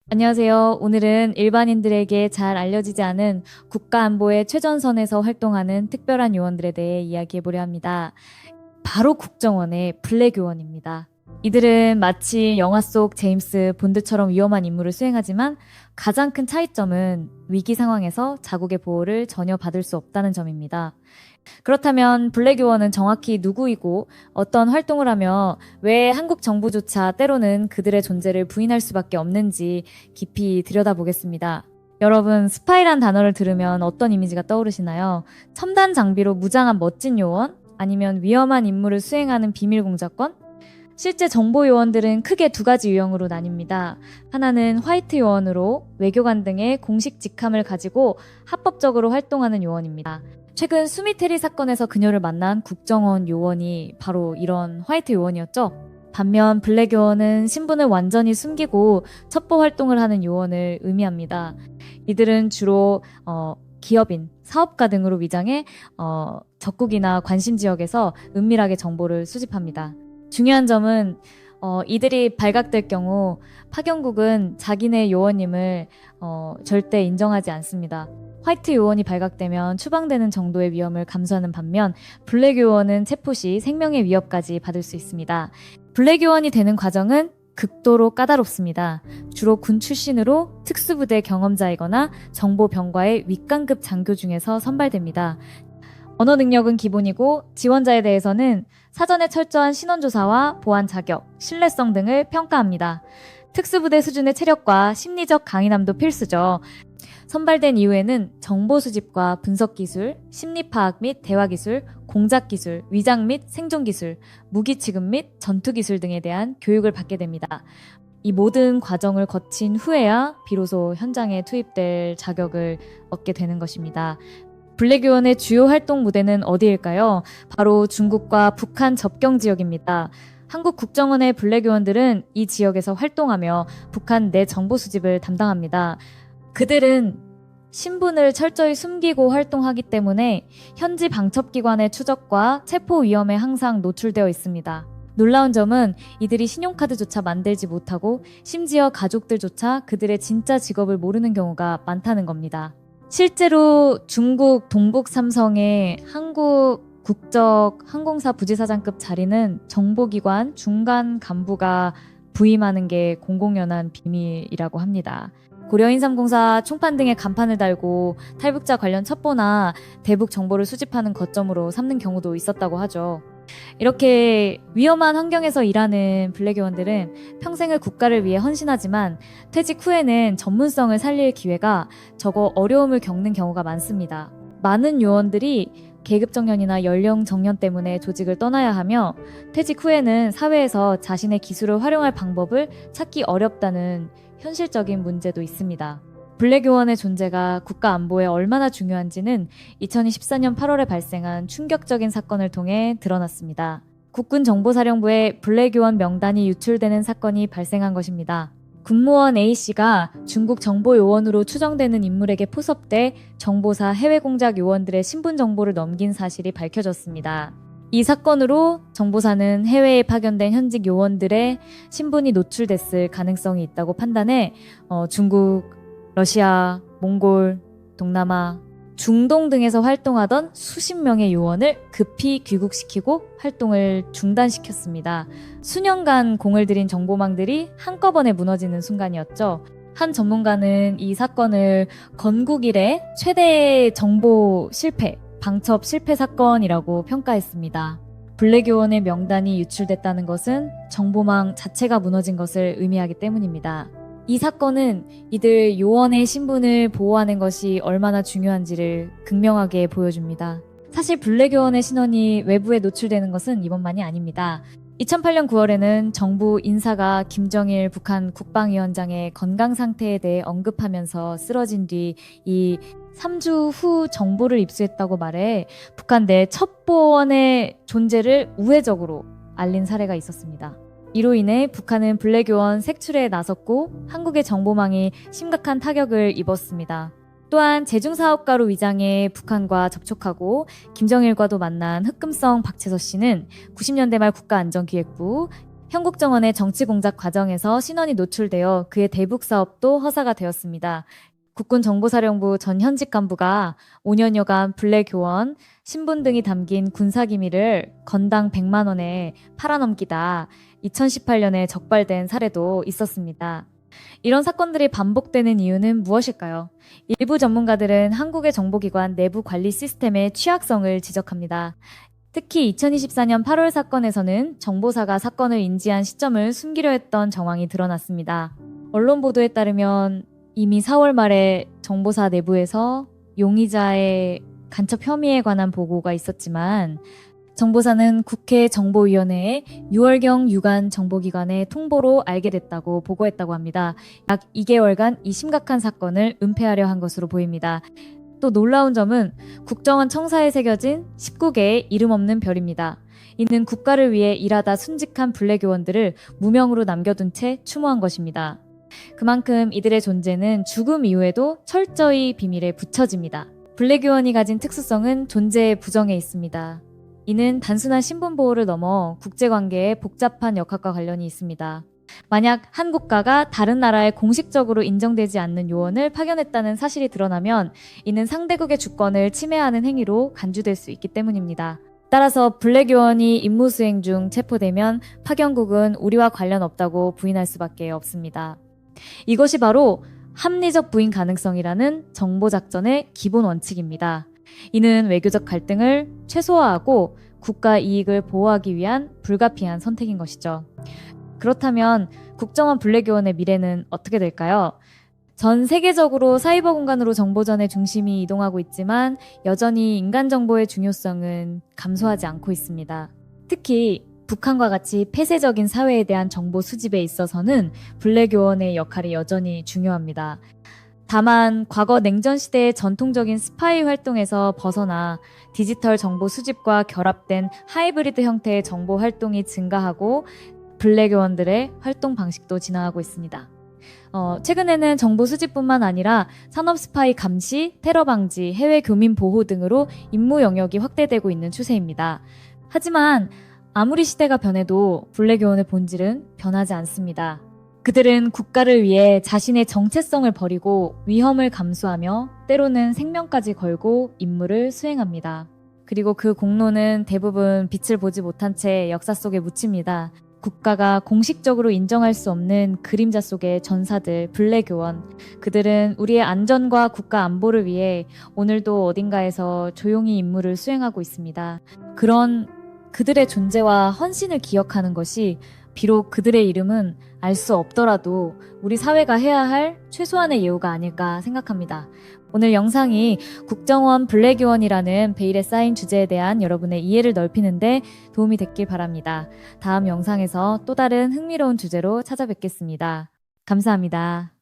안녕하세요. 오늘은 일반인들에게 잘 알려지지 않은 국가안보의 최전선에서 활동하는 특별한 요원들에 대해 이야기해보려 합니다. 바로 국정원의 블랙 요원입니다. 이들은 마치 영화 속 제임스 본드처럼 위험한 임무를 수행하지만 가장 큰 차이점은 위기 상황에서 자국의 보호를 전혀 받을 수 없다는 점입니다. 그렇다면 블랙 요원은 정확히 누구이고 어떤 활동을 하며 왜 한국 정부조차 때로는 그들의 존재를 부인할 수밖에 없는지 깊이 들여다보겠습니다. 여러분, 스파이란 단어를 들으면 어떤 이미지가 떠오르시나요? 첨단 장비로 무장한 멋진 요원? 아니면 위험한 임무를 수행하는 비밀 공작권? 실제 정보 요원들은 크게 두 가지 유형으로 나뉩니다. 하나는 화이트 요원으로 외교관 등의 공식 직함을 가지고 합법적으로 활동하는 요원입니다. 최근 수미테리 사건에서 그녀를 만난 국정원 요원이 바로 이런 화이트 요원이었죠. 반면 블랙 요원은 신분을 완전히 숨기고 첩보 활동을 하는 요원을 의미합니다. 이들은 주로 기업인, 사업가 등으로 위장해 적국이나 관심 지역에서 은밀하게 정보를 수집합니다. 중요한 점은 이들이 발각될 경우 파견국은 자기네 요원임을 절대 인정하지 않습니다. 화이트 요원이 발각되면 추방되는 정도의 위험을 감수하는 반면 블랙 요원은 체포 시 생명의 위협까지 받을 수 있습니다. 블랙 요원이 되는 과정은 극도로 까다롭습니다. 주로 군 출신으로 특수부대 경험자이거나 정보병과의 윗간급 장교 중에서 선발됩니다. 언어 능력은 기본이고 지원자에 대해서는 사전에 철저한 신원조사와 보안 자격, 신뢰성 등을 평가합니다. 특수부대 수준의 체력과 심리적 강인함도 필수죠. 선발된 이후에는 정보 수집과 분석 기술, 심리 파악 및 대화 기술, 공작 기술, 위장 및 생존 기술, 무기 취급 및 전투 기술 등에 대한 교육을 받게 됩니다. 이 모든 과정을 거친 후에야 비로소 현장에 투입될 자격을 얻게 되는 것입니다. 블랙 요원의 주요 활동 무대는 어디일까요? 바로 중국과 북한 접경 지역입니다. 한국 국정원의 블랙 요원들은 이 지역에서 활동하며 북한 내 정보 수집을 담당합니다. 그들은 신분을 철저히 숨기고 활동하기 때문에 현지 방첩기관의 추적과 체포 위험에 항상 노출되어 있습니다. 놀라운 점은 이들이 신용카드조차 만들지 못하고 심지어 가족들조차 그들의 진짜 직업을 모르는 경우가 많다는 겁니다. 실제로 중국 동북 삼성의 한국 국적 항공사 부지사장급 자리는 정보기관 중간 간부가 부임하는 게 공공연한 비밀이라고 합니다. 고려인삼공사 총판 등의 간판을 달고 탈북자 관련 첩보나 대북 정보를 수집하는 거점으로 삼는 경우도 있었다고 하죠. 이렇게 위험한 환경에서 일하는 블랙 요원들은 평생을 국가를 위해 헌신하지만 퇴직 후에는 전문성을 살릴 기회가 적어 어려움을 겪는 경우가 많습니다. 많은 요원들이 계급 정년이나 연령 정년 때문에 조직을 떠나야 하며 퇴직 후에는 사회에서 자신의 기술을 활용할 방법을 찾기 어렵다는 현실적인 문제도 있습니다. 블랙 요원의 존재가 국가 안보에 얼마나 중요한지는 2024년 8월에 발생한 충격적인 사건을 통해 드러났습니다. 국군정보사령부에 블랙 요원 명단이 유출되는 사건이 발생한 것입니다. 군무원 A씨가 중국 정보요원으로 추정되는 인물에게 포섭돼 정보사 해외공작 요원들의 신분 정보를 넘긴 사실이 밝혀졌습니다. 이 사건으로 정보사는 해외에 파견된 현직 요원들의 신분이 노출됐을 가능성이 있다고 판단해 중국, 러시아, 몽골, 동남아, 중동 등에서 활동하던 수십 명의 요원을 급히 귀국시키고 활동을 중단시켰습니다. 수년간 공을 들인 정보망들이 한꺼번에 무너지는 순간이었죠. 한 전문가는 이 사건을 건국 이래 최대의 정보 실패, 방첩 실패 사건이라고 평가했습니다. 블랙 요원의 명단이 유출됐다는 것은 정보망 자체가 무너진 것을 의미하기 때문입니다. 이 사건은 이들 요원의 신분을 보호하는 것이 얼마나 중요한지를 극명하게 보여줍니다. 사실 블랙 요원의 신원이 외부에 노출되는 것은 이번만이 아닙니다. 2008년 9월에는 정부 인사가 김정일 북한 국방위원장의 건강 상태에 대해 언급하면서 쓰러진 뒤 이 3주 후 정보를 입수했다고 말해 북한 내 첩보원의 존재를 우회적으로 알린 사례가 있었습니다. 이로 인해 북한은 블랙 요원 색출에 나섰고 한국의 정보망이 심각한 타격을 입었습니다. 또한 제중사업가로 위장해 북한과 접촉하고 김정일과도 만난 흑금성 박채서 씨는 90년대 말 국가안전기획부, 현국정원의 정치공작 과정에서 신원이 노출되어 그의 대북 사업도 허사가 되었습니다. 국군정보사령부 전 현직 간부가 5년여간 블랙교원, 신분 등이 담긴 군사기밀을 건당 100만 원에 팔아넘기다 2018년에 적발된 사례도 있었습니다. 이런 사건들이 반복되는 이유는 무엇일까요? 일부 전문가들은 한국의 정보기관 내부 관리 시스템의 취약성을 지적합니다. 특히 2024년 8월 사건에서는 정보사가 사건을 인지한 시점을 숨기려 했던 정황이 드러났습니다. 언론 보도에 따르면 이미 4월 말에 정보사 내부에서 용의자의 간첩 혐의에 관한 보고가 있었지만 정보사는 국회 정보위원회에 6월경 유관 정보기관의 통보로 알게 됐다고 보고했다고 합니다. 약 2개월간 이 심각한 사건을 은폐하려 한 것으로 보입니다. 또 놀라운 점은 국정원 청사에 새겨진 19개의 이름 없는 별입니다. 이는 국가를 위해 일하다 순직한 블랙요원들을 무명으로 남겨둔 채 추모한 것입니다. 그만큼 이들의 존재는 죽음 이후에도 철저히 비밀에 붙여집니다. 블랙요원이 가진 특수성은 존재의 부정에 있습니다. 이는 단순한 신분 보호를 넘어 국제관계의 복잡한 역학과 관련이 있습니다. 만약 한 국가가 다른 나라에 공식적으로 인정되지 않는 요원을 파견했다는 사실이 드러나면 이는 상대국의 주권을 침해하는 행위로 간주될 수 있기 때문입니다. 따라서 블랙요원이 임무 수행 중 체포되면 파견국은 우리와 관련 없다고 부인할 수밖에 없습니다. 이것이 바로 합리적 부인 가능성이라는 정보작전의 기본 원칙입니다. 이는 외교적 갈등을 최소화하고 국가 이익을 보호하기 위한 불가피한 선택인 것이죠. 그렇다면 국정원 블랙요원의 미래는 어떻게 될까요? 전 세계적으로 사이버 공간으로 정보전의 중심이 이동하고 있지만 여전히 인간 정보의 중요성은 감소하지 않고 있습니다. 특히 북한과 같이 폐쇄적인 사회에 대한 정보 수집에 있어서는 블랙요원의 역할이 여전히 중요합니다. 다만 과거 냉전 시대의 전통적인 스파이 활동에서 벗어나 디지털 정보 수집과 결합된 하이브리드 형태의 정보 활동이 증가하고 블랙요원들의 활동 방식도 진화하고 있습니다. 최근에는 정보 수집뿐만 아니라 산업 스파이 감시, 테러 방지, 해외 교민 보호 등으로 임무 영역이 확대되고 있는 추세입니다. 하지만 아무리 시대가 변해도 블랙요원의 본질은 변하지 않습니다. 그들은 국가를 위해 자신의 정체성을 버리고 위험을 감수하며 때로는 생명까지 걸고 임무를 수행합니다. 그리고 그 공로는 대부분 빛을 보지 못한 채 역사 속에 묻힙니다. 국가가 공식적으로 인정할 수 없는 그림자 속의 전사들, 블랙요원. 그들은 우리의 안전과 국가 안보를 위해 오늘도 어딘가에서 조용히 임무를 수행하고 있습니다. 그런 그들의 존재와 헌신을 기억하는 것이 비록 그들의 이름은 알 수 없더라도 우리 사회가 해야 할 최소한의 예우가 아닐까 생각합니다. 오늘 영상이 국정원 블랙요원이라는 베일에 쌓인 주제에 대한 여러분의 이해를 넓히는데 도움이 됐길 바랍니다. 다음 영상에서 또 다른 흥미로운 주제로 찾아뵙겠습니다. 감사합니다.